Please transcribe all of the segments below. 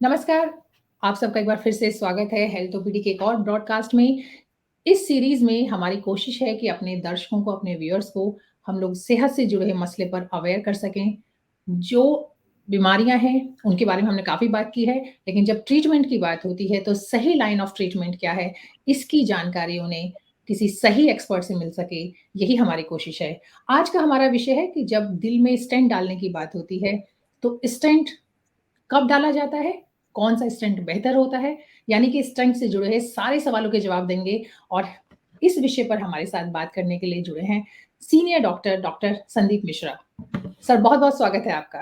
नमस्कार, आप सबका एक बार फिर से स्वागत है हेल्थ ओपीडी के एक और ब्रॉडकास्ट में। इस सीरीज़ में हमारी कोशिश है कि अपने दर्शकों को, अपने व्यूअर्स को हम लोग सेहत से जुड़े मसले पर अवेयर कर सकें। जो बीमारियाँ हैं, उनके बारे में हमने काफ़ी बात की है, लेकिन जब ट्रीटमेंट की बात होती है, तो सही लाइन ऑफ ट्रीटमेंट क्या है, इसकी जानकारी उन्हें किसी सही एक्सपर्ट से मिल सके, यही हमारी कोशिश है। आज का हमारा विषय है कि जब दिल में स्टेंट डालने की बात होती है, तो स्टेंट कब डाला जाता है? कौन-सा स्टंट बेहतर होता है? यानी कि स्टंट से जुड़े सारे सवालों के जवाब देंगे और इस विषय पर हमारे साथ बात करने के लिए जुड़े हैं senior doctor, doctor Sandeep Mishra. Sir बहुत-बहुत स्वागत है आपका।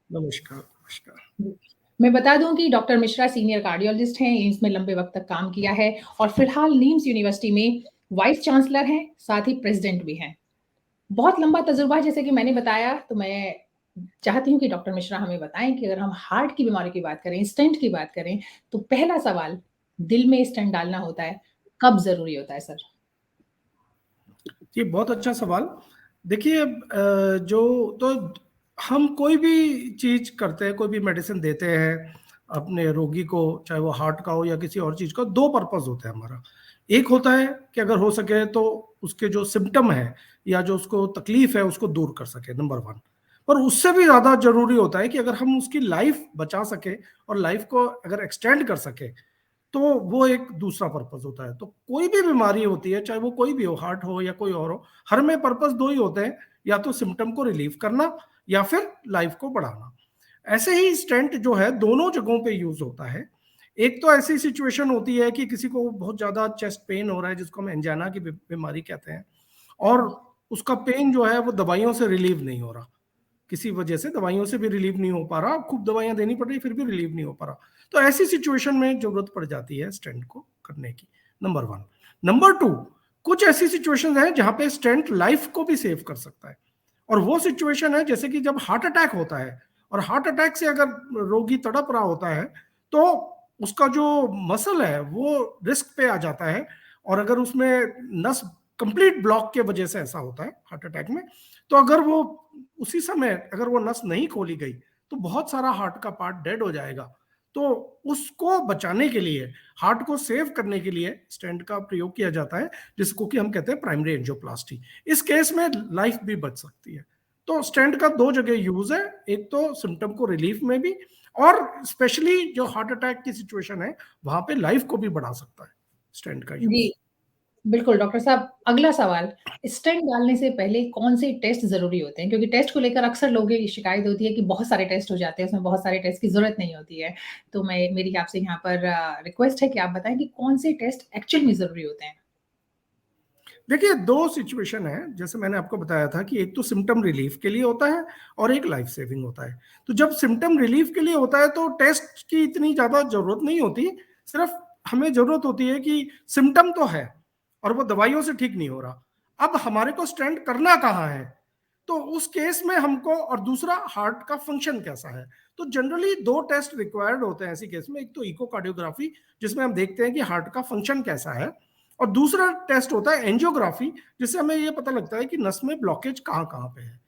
नमस्कार, नमस्कार। मैं बता दूँ कि डॉक्टर मिश्रा सीनियर कार्डियोलॉजिस्ट हैं, एम्स में लंबे वक़्त तक काम किया है और फिलहाल नीम्स यूनिवर्सिटी में वाइस चांसलर हैं, साथ ही प्रेज़िडेंट भी हैं। बहुत लंबा तजुर्बा है जैसे कि मैंने बताया, तो मैं चाहती हूँ कि डॉक्टर मिश्रा हमें बताएँ कि अगर हम हार्ट की बीमारी की बात करें, स्टेंट की बात करें, तो पहला सवाल दिल में स्टेंट डालना होता है, कब ज़रूरी होता है सर? ये बहुत अच्छा सवाल। देखिए जो तो हम कोई भी चीज़ करते हैं, कोई भी मेडिसिन देते हैं अपने रोगी को, चाहे वो हार्ट का हो या किसी और चीज़ का, 2 पर्पस होता है हमारा। एक होता है कि अगर हो सके तो उसके जो सिम्पटम है या जो उसको तकलीफ है उसको दूर कर सके, नंबर 1। पर उससे भी ज़्यादा ज़रूरी होता है कि अगर हम उसकी लाइफ बचा सके और लाइफ को अगर एक्सटेंड कर सके, तो वो एक दूसरा पर्पस होता है। तो कोई भी बीमारी होती है, चाहे वो कोई भी हो, हार्ट हो या कोई और हो, हर में पर्पस 2 ही होते हैं, या तो सिम्पटम को रिलीव करना या फिर लाइफ को बढ़ाना। ऐसे ही स्टेंट जो है दोनों जगहों पे यूज होता है। एक तो ऐसी सिचुएशन होती है कि किसी को बहुत ज्यादा चेस्ट पेन हो रहा है, जिसको हम एंजाइना की बीमारी कहते हैं, और उसका पेन जो है वो दवाइयों से रिलीव नहीं हो रहा, किसी वजह से दवाइयों से भी रिलीव नहीं हो पा रहा, खूब दवाइयां देनी पड़ रही फिर भी रिलीव नहीं हो पा रहा। तो ऐसी सिचुएशन में जरूरत पड़ जाती है स्टेंट को करने की, नंबर 1। नंबर 2, कुछ ऐसी सिचुएशंस हैं जहां पे स्टेंट लाइफ को भी सेव कर सकता है, और वो सिचुएशन है जैसे कि जब हार्ट अटैक होता है, और हार्ट अटैक से अगर रोगी तड़प रहा होता है, तो उसका जो मसल है वो रिस्क पे आ जाता है, और अगर उसमें नस कंप्लीट ब्लॉक के वजह से ऐसा होता है हार्ट अटैक में, तो अगर वो उसी समय अगर वो नस नहीं खोली गई, तो बहुत सारा हार्ट का पार्ट डेड हो जाएगा। तो उसको बचाने के लिए, हार्ट को सेव करने के लिए स्टेंट का प्रयोग किया जाता है, जिसको कि हम कहते हैं प्राइमरी एंजियोप्लास्टी। इस केस में लाइफ भी बच सकती है। तो स्टेंट का 2 जगह यूज है, एक तो सिम्टम को रिलीफ में भी, और स्पेशली जो हार्ट अटैक की सिचुएशन है वहां पे लाइफ को भी बढ़ा सकता है स्टेंट का जी, यूज। बिल्कुल डॉक्टर साहब, अगला सवाल, स्टेंट डालने से पहले कौन-से टेस्ट ज़रूरी होते हैं? क्योंकि टेस्ट को लेकर अक्सर लोगों की शिकायत होती है कि बहुत सारे टेस्ट हो जाते हैं, उसमें बहुत सारे टेस्ट की ज़रूरत नहीं होती है। तो मेरी आपसे यहाँ पर रिक्वेस्ट है कि आप बताएँ कि कौन-से टेस्ट एक्चुअल में ज़रूरी होते हैं? देखिए, 2 सिचुएशन है, जैसे मैंने आपको बताया था कि एक तो सिम्टम रिलीफ के लिए होता है और एक लाइफ सेविंग होता है। तो जब सिम्टम रिलीफ के लिए होता है तो टेस्ट की इतनी ज़्यादा ज़रूरत नहीं होती, सिर्फ हमें ज़रूरत होती है कि सिम्टम तो है और वो दवाइयों से ठीक नहीं हो रहा। अब हमारे को स्टेंट करना कहाँ है? तो उस केस में हमको, और दूसरा हार्ट का फंक्शन कैसा है। तो जनरली 2 टेस्ट रिक्वायर्ड होते हैं ऐसी केस में, एक तो इकोकार्डियोग्राफी, जिसमें हम देखते हैं कि हार्ट का फंक्शन कैसा है, और दूसरा टेस्ट होता है एंजियोग्राफी, जिससे हमें ये पता लगता है कि नस में ब्लॉकेज कहाँ कहाँ पे है।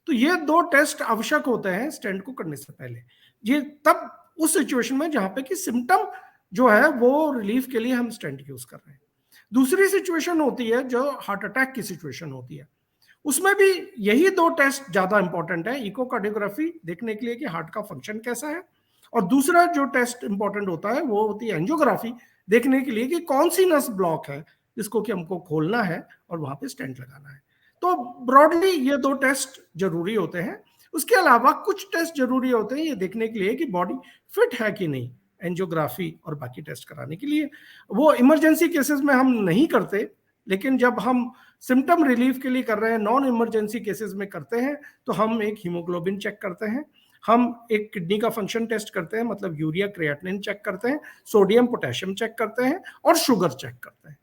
तो ये 2 टेस्ट आवश्यक होते हैं स्टेंट को करने से पहले। ये तब उस सिचुएशन में जहां पे कि सिम्टम जो है वो रिलीफ के लिए हम स्टेंट यूज कर रहे हैं। दूसरी सिचुएशन होती है जो हार्ट अटैक की सिचुएशन होती है, उसमें भी यही 2 टेस्ट ज्यादा इंपॉर्टेंट है, इकोकार्डियोग्राफी देखने के लिए कि हार्ट का फंक्शन कैसा है, और दूसरा जो टेस्ट इंपॉर्टेंट होता है वो होती है एंजियोग्राफी, देखने के लिए कि कौन सी नस ब्लॉक है जिसको कि हमको खोलना है और वहां पे स्टेंट लगाना है। तो ब्रॉडली ये 2 टेस्ट जरूरी होते हैं। उसके अलावा कुछ टेस्ट जरूरी होते हैं ये देखने के लिए कि बॉडी फिट है कि नहीं, एंजियोग्राफी और बाकी टेस्ट कराने के लिए। वो इमरजेंसी केसेस में हम नहीं करते, लेकिन जब हम सिम्टम रिलीफ के लिए कर रहे हैं, नॉन इमरजेंसी केसेस में करते हैं, तो हम एक हीमोग्लोबिन चेक करते हैं, हम एक किडनी का फंक्शन टेस्ट करते हैं, मतलब यूरिया क्रिएटिनिन चेक करते हैं, सोडियम पोटेशियम चेक करते हैं, और शुगर चेक करते हैं।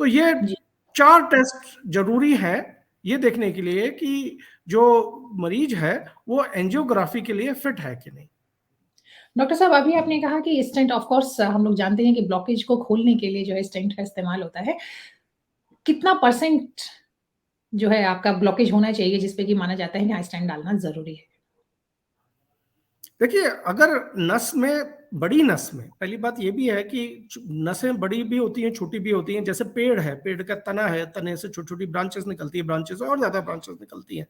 तो ये जी। 4 टेस्ट जरूरी है ये देखने के लिए कि जो मरीज है वो एंजियोग्राफी के लिए फिट है कि नहीं। डॉक्टर साहब, अभी आपने कहा कि स्टेंट ऑफ कोर्स हम लोग जानते हैं कि ब्लॉकेज को खोलने के लिए जो है स्टेंट का इस्तेमाल होता है। कितना परसेंट जो है आपका ब्लॉकेज होना चाहिए जिस पे कि माना जाता है कि हाँ, स्टेंट डालना ज़रूरी है? देखिए, अगर नस में, बड़ी नस में, पहली बात ये भी है कि नसें बड़ी भी होती हैं, छोटी भी होती हैं। जैसे पेड़ है, पेड़ का तना है, तने से छोटी छोटी ब्रांचेस निकलती है, ब्रांचेस और ज्यादा ब्रांचेस निकलती हैं।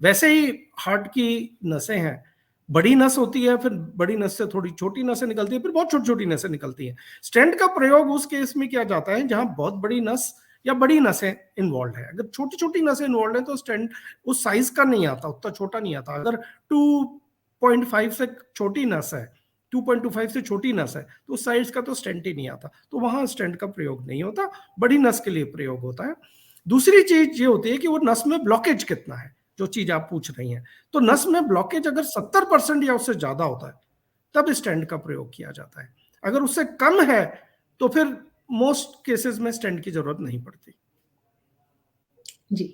वैसे ही हार्ट की नसें हैं, बड़ी नस होती है, फिर बड़ी नस से थोड़ी छोटी नसें निकलती है, फिर बहुत छोटी छोटी नसें निकलती हैं। स्टेंट का प्रयोग उस केस में किया जाता है जहां बहुत बड़ी नस या बड़ी नसें इन्वॉल्व है। अगर छोटी छोटी नसें इन्वॉल्व है तो स्टेंट उस साइज का नहीं आता, उतना छोटा नहीं आता। अगर 2.5 से छोटी नस है, 2.25 से छोटी नस है, तो उस साइज का तो स्टेंट ही नहीं आता, तो वहां स्टेंट का प्रयोग नहीं होता, बड़ी नस के लिए प्रयोग होता है। दूसरी चीज ये होती है कि वो नस में ब्लॉकेज कितना है, जो चीज आप पूछ रही हैं। तो नस में ब्लॉकेज अगर 70% या उससे ज्यादा होता है तब स्टेंट का प्रयोग किया जाता है। अगर उससे कम है तो फिर मोस्ट केसेस में स्टेंट की जरूरत नहीं पड़ती। जी।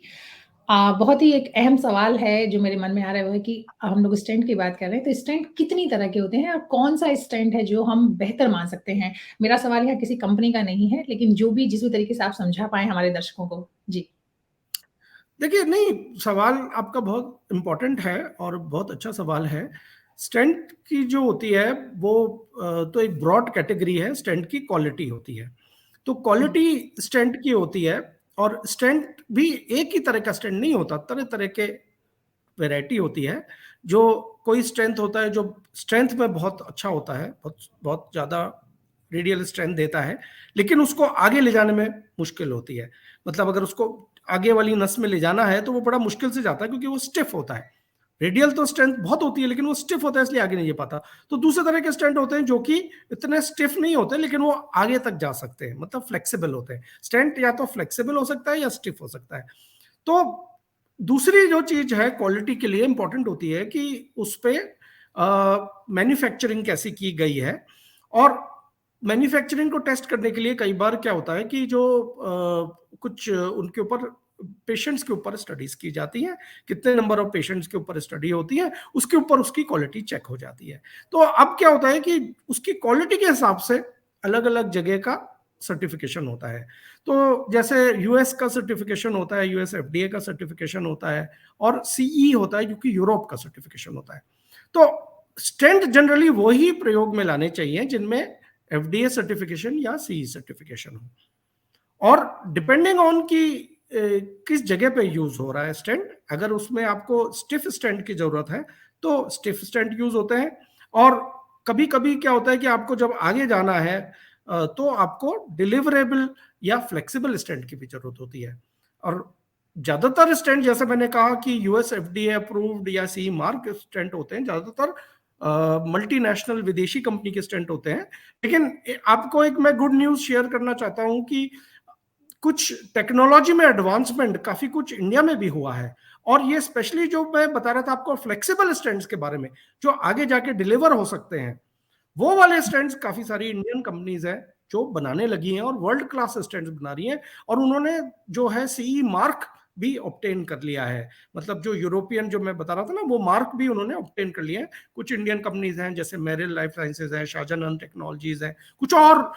बहुत ही एक अहम सवाल है जो मेरे मन में आ रहा है, वो है कि हम लोग स्टेंट की बात कर रहे हैं, तो स्टेंट कितनी तरह के होते हैं और कौन-सा स्टेंट है जो हम बेहतर मान सकते हैं? मेरा सवाल यहाँ किसी कंपनी का नहीं है, लेकिन जो भी जिस भी तरीके से आप समझा पाएँ हमारे दर्शकों को। जी। देखिए, नहीं, सवाल आपका बहुत इंपॉर्टेंट है और बहुत अच्छा सवाल है। स्टेंट की जो होती है वो तो एक ब्रॉड कैटेगरी है। स्टेंट की क्वालिटी होती है, तो हुँ, क्वालिटी स्टेंट की होती है। और स्टेंट भी एक ही तरह का स्टेंट नहीं होता, तरह तरह के वैरायटी होती है। जो कोई स्ट्रेंथ होता है जो स्ट्रेंथ में बहुत अच्छा होता है, बहुत बहुत ज़्यादा रेडियल स्ट्रेंथ देता है, लेकिन उसको आगे ले जाने में मुश्किल होती है। मतलब अगर उसको आगे वाली नस में ले जाना है तो वो बड़ा मुश्किल से जाता है, क्योंकि वो स्टिफ होता है। रेडियल तो स्ट्रेंथ बहुत होती है, लेकिन वो स्टिफ होता है, इसलिए आगे नहीं जा पाता। तो दूसरे तरह के स्टेंट होते हैं जो कि इतने स्टिफ नहीं होते, लेकिन वो आगे तक जा सकते हैं, मतलब फ्लेक्सिबल होते हैं। स्टेंट या तो फ्लेक्सिबल हो सकता है या स्टिफ हो सकता है। तो दूसरी जो चीज है क्वालिटी के लिए इंपॉर्टेंट होती है कि उस पे मैन्युफैक्चरिंग कैसी की गई है। और मैन्युफैक्चरिंग को टेस्ट करने के लिए कई बार क्या होता है कि जो कुछ उनके ऊपर पेशेंट्स के ऊपर स्टडीज की जाती हैं, कितने नंबर ऑफ पेशेंट्स के ऊपर स्टडी होती है, उसके ऊपर उसकी क्वालिटी चेक हो जाती है। तो अब क्या होता है कि उसकी क्वालिटी के हिसाब से अलग अलग जगह का सर्टिफिकेशन होता है। तो जैसे यूएस का सर्टिफिकेशन होता है, यूएस एफडीए का सर्टिफिकेशन होता है, और सीई होता है जो कि यूरोप का सर्टिफिकेशन होता है। तो स्टेंट जनरली वही प्रयोग में लाने चाहिए जिनमें एफडीए सर्टिफिकेशन या सीई सर्टिफिकेशन हो। और डिपेंडिंग ऑन कि किस जगह पे यूज हो रहा है स्टेंट, अगर उसमें आपको स्टिफ स्टेंट की जरूरत है तो स्टिफ स्टेंट यूज होते हैं। और कभी कभी क्या होता है कि आपको जब आगे जाना है तो आपको डिलीवरेबल या फ्लेक्सिबल स्टेंट की भी जरूरत होती है। और ज्यादातर स्टेंट, जैसे मैंने कहा कि यूएस एफडीए अप्रूव्ड या सी मार्क स्टेंट होते हैं, ज्यादातर मल्टीनेशनल विदेशी कंपनी के स्टेंट होते हैं। लेकिन आपको एक मैं गुड न्यूज शेयर करना चाहता हूं कि कुछ टेक्नोलॉजी में एडवांसमेंट काफी कुछ इंडिया में भी हुआ है। और ये स्पेशली जो मैं बता रहा था आपको फ्लेक्सिबल स्टैंड्स के बारे में, जो आगे जाके डिलीवर हो सकते हैं, वो वाले स्टैंड्स काफी सारी इंडियन कंपनीज हैं जो बनाने लगी हैं और वर्ल्ड क्लास स्टैंड्स बना रही हैं। और उन्होंने जो है सीई मार्क भी ऑब्टेन कर लिया है। मतलब जो यूरोपियन, जो मैं बता रहा था ना, वो मार्क भी उन्होंने ऑब्टेन कर लिए हैं। कुछ इंडियन कंपनीज हैं जैसे मेरिल लाइफ साइंसेज है, शाहजहां टेक्नोलॉजीज है, कुछ और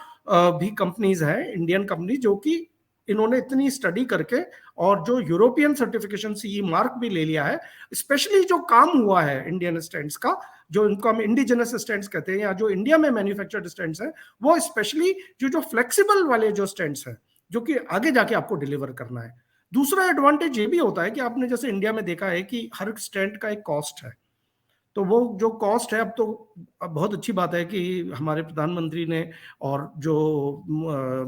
भी कंपनीज हैं इंडियन कंपनी जो कि इन्होंने इतनी स्टडी करके और जो यूरोपियन सर्टिफिकेशन सीई मार्क भी ले लिया है। स्पेशली जो काम हुआ है इंडियन स्टैंड्स का, जो इनको हम इंडिजिनस स्टैंड्स कहते हैं या जो इंडिया में मैन्युफैक्चर्ड स्टैंड्स हैं, वो स्पेशली जो फ्लेक्सिबल वाले जो स्टैंड्स हैं, जो कि आगे जाके आपको डिलीवर करना है। दूसरा एडवांटेज ये भी होता है कि आपने जैसे इंडिया में देखा है कि हर स्टैंड का एक कॉस्ट है। तो वो जो कॉस्ट है, अब बहुत अच्छी बात है कि हमारे प्रधानमंत्री ने और जो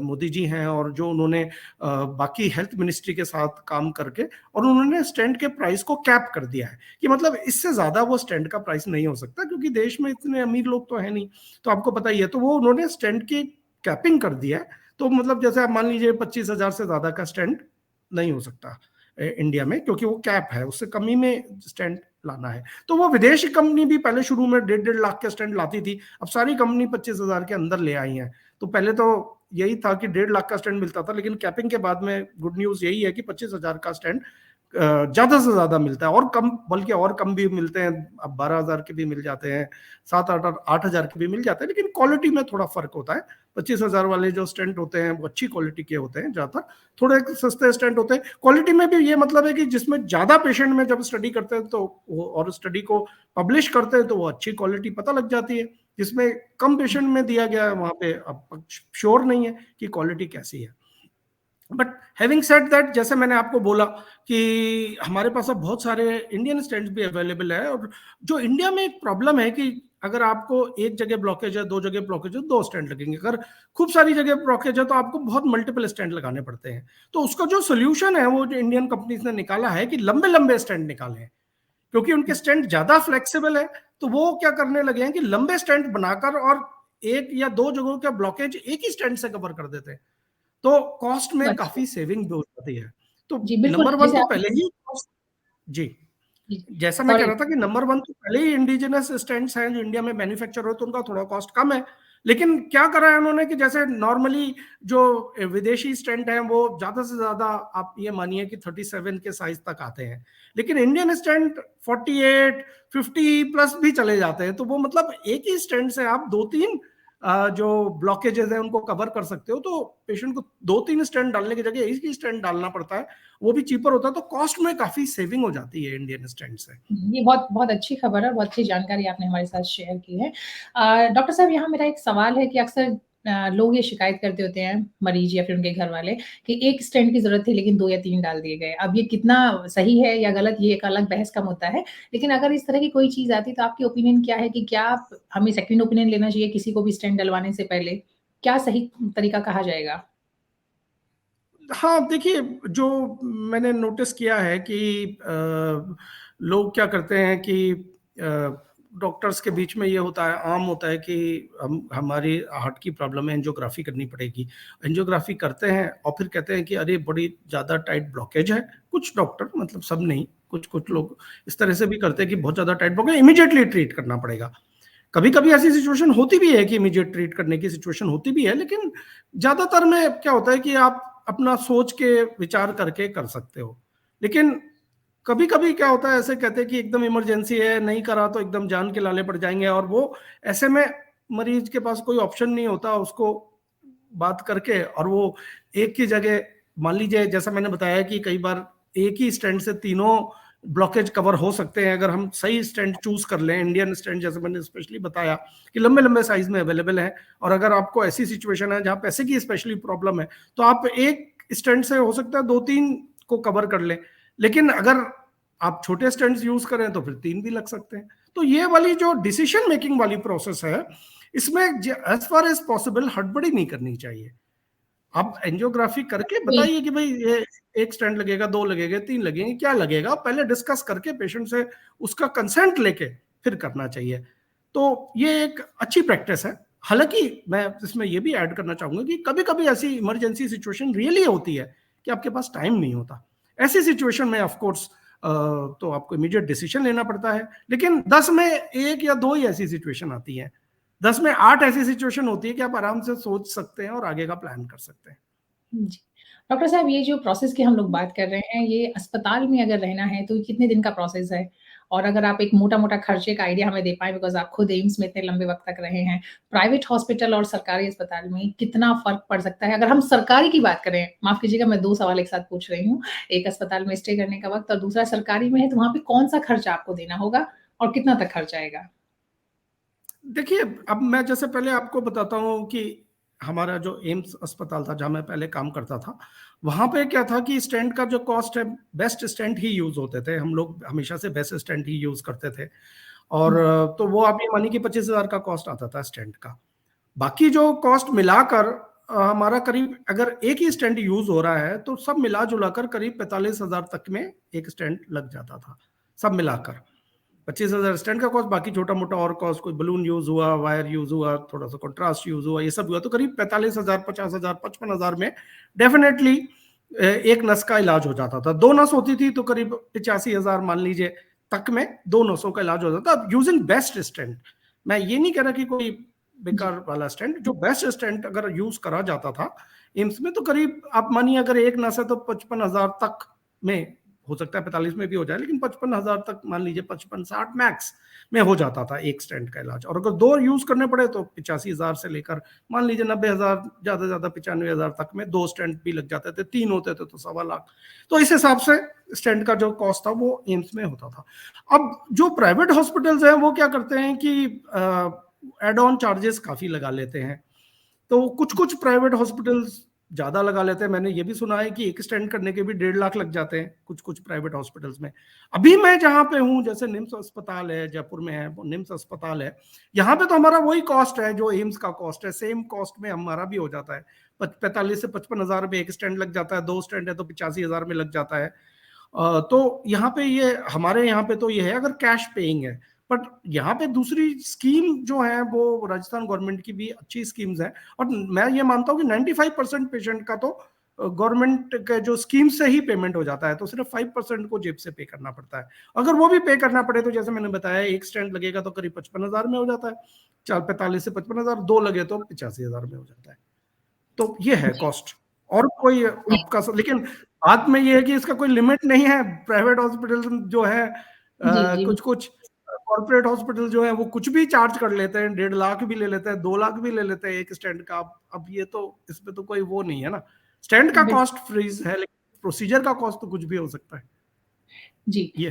मोदी जी हैं और जो उन्होंने बाकी हेल्थ मिनिस्ट्री के साथ काम करके और उन्होंने स्टेंट के प्राइस को कैप कर दिया है कि मतलब इससे ज्यादा वो स्टेंट का प्राइस नहीं हो सकता, क्योंकि देश में इतने अमीर लोग तो है नहीं, तो आपको पता ही है। तो वो उन्होंने स्टेंट की कैपिंग कर दिया है। तो मतलब जैसे आप मान लीजिए 25,000 से ज्यादा का स्टेंट नहीं हो सकता इंडिया में, क्योंकि वो कैप है, उससे कमी में स्टेंट लाना है। तो वो विदेशी कंपनी भी पहले शुरू में 1.5 लाख के स्टैंड लाती थी, अब सारी कंपनी 25,000 के अंदर ले आई हैं। तो पहले तो यही था कि 1.5 लाख का स्टैंड मिलता था, लेकिन कैपिंग के बाद में गुड न्यूज यही है कि 25,000 का स्टैंड ज्यादा से ज्यादा मिलता है, और कम, बल्कि और कम भी मिलते हैं। अब 12,000 के भी मिल जाते हैं, 7-8 8 हजार के भी मिल जाते हैं, लेकिन क्वालिटी में थोड़ा फर्क होता है। 25,000 वाले जो स्टेंट होते हैं वो अच्छी क्वालिटी के होते हैं ज्यादातर, थोड़े सस्ते स्टेंट होते हैं। क्वालिटी में भी ये मतलब है कि जिसमें ज्यादा पेशेंट में जब स्टडी करते हैं तो वो, और स्टडी को पब्लिश करते हैं तो वो अच्छी क्वालिटी पता लग जाती है। जिसमें कम पेशेंट में दिया गया है वहां पे अब श्योर नहीं है कि क्वालिटी कैसी है। बट हैविंग सेड दैट, जैसे मैंने आपको बोला कि हमारे पास अब बहुत सारे इंडियन स्टेंट्स भी अवेलेबल है, और जो इंडिया में एक प्रॉब्लम है कि अगर आपको एक जगह ब्लॉकेज है, 2 जगह ब्लॉकेज है, 2 स्टेंट लगेंगे। अगर खूब सारी जगह ब्लॉकेज है तो आपको बहुत मल्टीपल स्टेंट लगाने पड़ते हैं। तो उसका जो सोल्यूशन है वो जो इंडियन कंपनीज ने निकाला है कि लंबे लंबे स्टेंट निकाले हैं, क्योंकि उनके स्टेंट ज्यादा फ्लेक्सिबल है। तो वो क्या करने लगे हैं कि लंबे स्टेंट बनाकर और 1 या 2 जगहों का ब्लॉकेज एक ही स्टेंट से कवर कर देते हैं। तो कॉस्ट में अच्छा। काफी सेविंग भी हो जाती है। तो जी, बिल्कुल, नंबर वन जैसे तो आपने पहले ही, जी, जी, जैसा मैं कह सॉरी। रहा था कि नंबर वन तो पहले ही इंडिजिनस स्टैंड्स हैं जो इंडिया में मैन्युफैक्चर हो, तो उनका थोड़ा कॉस्ट कम है। लेकिन क्या करा है उन्होंने कि जैसे नॉर्मली जो विदेशी स्टेंट हैं वो ज्यादा से ज्यादा, आप ये मानिए कि 37 के साइज तक आते हैं, लेकिन इंडियन स्टेंट 48 50 प्लस भी चले जाते हैं। तो वो मतलब एक ही स्टेंट से आप 2-3 जो ब्लॉकेजेस हैं उनको कवर कर सकते हो। तो पेशेंट को 2-3 स्टेंट डालने की जगह एक ही स्टेंट डालना पड़ता है, वो भी चीपर होता है। तो कॉस्ट में काफी सेविंग हो जाती है इंडियन स्टैंड से। ये बहुत बहुत अच्छी खबर है, बहुत अच्छी जानकारी आपने हमारे साथ शेयर की है। डॉक्टर साहब, यहाँ मेरा एक सवाल है कि अक्सर लोग ये शिकायत करते होते हैं, मरीज या फिर उनके घर वाले, कि एक स्टेंट की ज़रूरत थी लेकिन 2 या 3 डाल दिए गए। अब ये कितना सही है या गलत, ये एक अलग बहस का मुद्दा है। लेकिन अगर इस तरह की कोई चीज़ आती है तो आपकी ओपिनियन क्या है कि क्या हमें सेकंड ओपिनियन लेना चाहिए किसी को भी स्टेंट डलवाने से पहले? क्या सही तरीका कहा जाएगा? हाँ, देखिए, जो मैंने नोटिस किया है कि लोग क्या करते हैं कि डॉक्टर्स के बीच में ये होता है, आम होता है कि हमारी हार्ट की प्रॉब्लम है, एंजियोग्राफी करनी पड़ेगी। एंजियोग्राफी करते हैं और फिर कहते हैं कि अरे बड़ी ज़्यादा टाइट ब्लॉकेज है। कुछ डॉक्टर, मतलब सब नहीं, कुछ कुछ लोग इस तरह से भी करते हैं कि बहुत ज़्यादा टाइट ब्लॉकेज, इमीडिएटली ट्रीट करना पड़ेगा। कभी कभी ऐसी सिचुएशन होती भी है कि इमीडिएट ट्रीट करने की सिचुएशन होती भी है, लेकिन ज्यादातर में क्या होता है कि आप अपना सोच के विचार करके कर सकते हो। लेकिन कभी कभी क्या होता है, ऐसे कहते हैं कि एकदम इमरजेंसी है, नहीं करा तो एकदम जान के लाले पड़ जाएंगे, और वो ऐसे में मरीज के पास कोई ऑप्शन नहीं होता उसको बात करके, और वो एक ही जगह, मान लीजिए जैसा मैंने बताया कि कई बार एक ही स्टेंट से तीनों ब्लॉकेज कवर हो सकते हैं अगर हम सही स्टेंट चूज कर लें। इंडियन स्टेंट जैसे मैंने स्पेशली बताया कि लंबे लंबे साइज में अवेलेबल है, और अगर आपको ऐसी सिचुएशन है जहां पैसे की स्पेशली प्रॉब्लम है तो आप एक स्टेंट से हो सकता है 2-3 को कवर कर लें। लेकिन अगर आप छोटे स्टेंट्स यूज करें तो फिर 3 भी लग सकते हैं। तो ये वाली जो डिसीजन मेकिंग वाली प्रोसेस है, इसमें एज फार एज पॉसिबल हड़बड़ी नहीं करनी चाहिए। आप एंजियोग्राफी करके बिल बताइए कि भाई ये एक स्टेंट लगेगा, 2 लगेंगे, 3 लगेंगे, क्या लगेगा, पहले डिस्कस करके पेशेंट से उसका कंसेंट लेके फिर करना चाहिए। तो ये एक अच्छी प्रैक्टिस है। हालांकि मैं इसमें ये भी ऐड करना चाहूंगा कि कभी कभी ऐसी इमरजेंसी सिचुएशन रियली होती है कि आपके पास टाइम नहीं होता। ऐसी सिचुएशन में ऑफ कोर्स तो आपको इमीडिएट डिसीजन लेना पड़ता है। लेकिन 10 में 1 या 2 ही ऐसी सिचुएशन आती है, 10 में 8 ऐसी सिचुएशन होती है कि आप आराम से सोच सकते हैं और आगे का प्लान कर सकते हैं। जी। डॉक्टर साहब, ये जो प्रोसेस की हम लोग बात कर रहे हैं, ये अस्पताल में अगर रहना है तो कितने दिन का प्रोसेस है? और अगर आप एक मोटा-मोटा खर्चे का आइडिया हमें दे पाएँ, बिकॉज़ आप खुद एम्स में इतने लंबे वक़्त तक रहे हैं। प्राइवेट हॉस्पिटल और सरकारी अस्पताल में कितना फ़र्क पड़ सकता है? अगर हम सरकारी की बात करें, माफ़ कीजिएगा मैं 2 सवाल एक साथ पूछ रही हूँ। एक अस्पताल में स्टे करने का वक़्त और दूसरा सरकारी में है, तो वहाँ पे कौन-सा खर्चा आपको देना होगा और कितना तक खर्च आएगा? देखिए, अब मैं जैसे पहले आपको बताता हूँ कि हमारा जो एम्स अस्पताल था जहाँ मैं पहले काम करता था, वहाँ पे क्या था कि स्टेंट का जो कॉस्ट है, बेस्ट स्टेंट ही यूज होते थे। हम लोग हमेशा से बेस्ट स्टेंट ही यूज करते थे। और हुँ, तो वो आप ये मानिए कि 25,000 का कॉस्ट आता था स्टेंट का। बाकी जो कॉस्ट मिलाकर हमारा करीब, अगर एक ही स्टेंट यूज हो रहा है तो सब मिला जुलाकर करीब 45,000 तक में एक स्टेंट लग जाता था, सब मिलाकर। 25,000 स्टैंड का कॉस्ट, बाकी छोटा मोटा और कॉस्ट, कोई बलून यूज हुआ, वायर यूज हुआ, थोड़ा सा कॉन्ट्रास्ट यूज हुआ, ये सब हुआ, तो करीब 45,000 50,000 55,000 में डेफिनेटली एक नस का इलाज हो जाता था। 2 नस होती थी तो करीब 85,000 मान लीजिए तक में 2 नसों का इलाज हो जाता था यूजिंग बेस्ट स्टेंट। मैं ये नहीं कह रहा कि कोई जी। बेकार वाला स्टेंट, जो बेस्ट स्टेंट अगर यूज करा जाता था एम्स में तो करीब आप मानिए अगर एक नस है तो 55,000 तक में हो सकता है 45 में भी हो जाए, लेकिन 55,000 तक मान लीजिए, 55-60 मैक्स में हो जाता था एक स्टेंट का इलाज। और अगर 2 यूज करने पड़े तो 85,000 से लेकर मान लीजिए 90,000, ज्यादा ज्यादा 95,000 तक में 2 स्टेंट भी लग जाते थे, 3 होते थे तो 1.25 लाख। तो इस हिसाब से स्टेंट का जो कॉस्ट था वो एम्स में होता था। अब जो प्राइवेट हॉस्पिटल्स हैं वो क्या करते हैं कि एड ऑन चार्जेस काफी लगा लेते हैं। तो कुछ कुछ प्राइवेट हॉस्पिटल्स ज्यादा लगा लेते हैं। मैंने ये भी सुना है कि एक स्टेंट करने के भी 1.5 लाख लग जाते हैं कुछ कुछ प्राइवेट हॉस्पिटल्स में। अभी मैं जहां पे हूँ, जैसे निम्स अस्पताल है, जयपुर में है वो निम्स अस्पताल है, यहाँ पे तो हमारा वही कॉस्ट है जो एम्स का कॉस्ट है, सेम कॉस्ट में हमारा भी हो जाता है। 45 से 55,000 में एक स्टेंट लग जाता है, 2 स्टेंट है तो 85,000 में लग जाता है। तो यहाँ पे ये हमारे यहाँ पे तो ये है अगर कैश पेइंग है। बट यहाँ पे दूसरी स्कीम जो है वो राजस्थान गवर्नमेंट की भी अच्छी स्कीम्स हैं, और मैं ये मानता हूँ कि 95% पेशेंट का तो गवर्नमेंट के जो स्कीम से ही पेमेंट हो जाता है, तो सिर्फ 5% को जेब से पे करना पड़ता है। अगर वो भी पे करना पड़े तो जैसे मैंने बताया, एक स्टेंट लगेगा तो करीब 55,000 में हो जाता है, 45 से 55,000, 2 लगे तो 85,000 में हो जाता है। तो ये है जी, कॉस्ट। और कोई जी, आपका लेकिन बात में ये है कि इसका कोई लिमिट नहीं है। प्राइवेट हॉस्पिटल जो है, जी, जी, कुछ कुछ कॉर्पोरेट हॉस्पिटल जो है वो कुछ भी चार्ज कर लेते हैं, 1.5 लाख भी ले लेते हैं, 2 लाख भी ले लेते हैं एक स्टैंड का। अब ये तो इसमें तो कोई वो नहीं है ना, स्टैंड का बिल्कुल, कॉस्ट फ्रीज है, लेकिन प्रोसीजर का कॉस्ट तो कुछ भी हो सकता है। जी। ये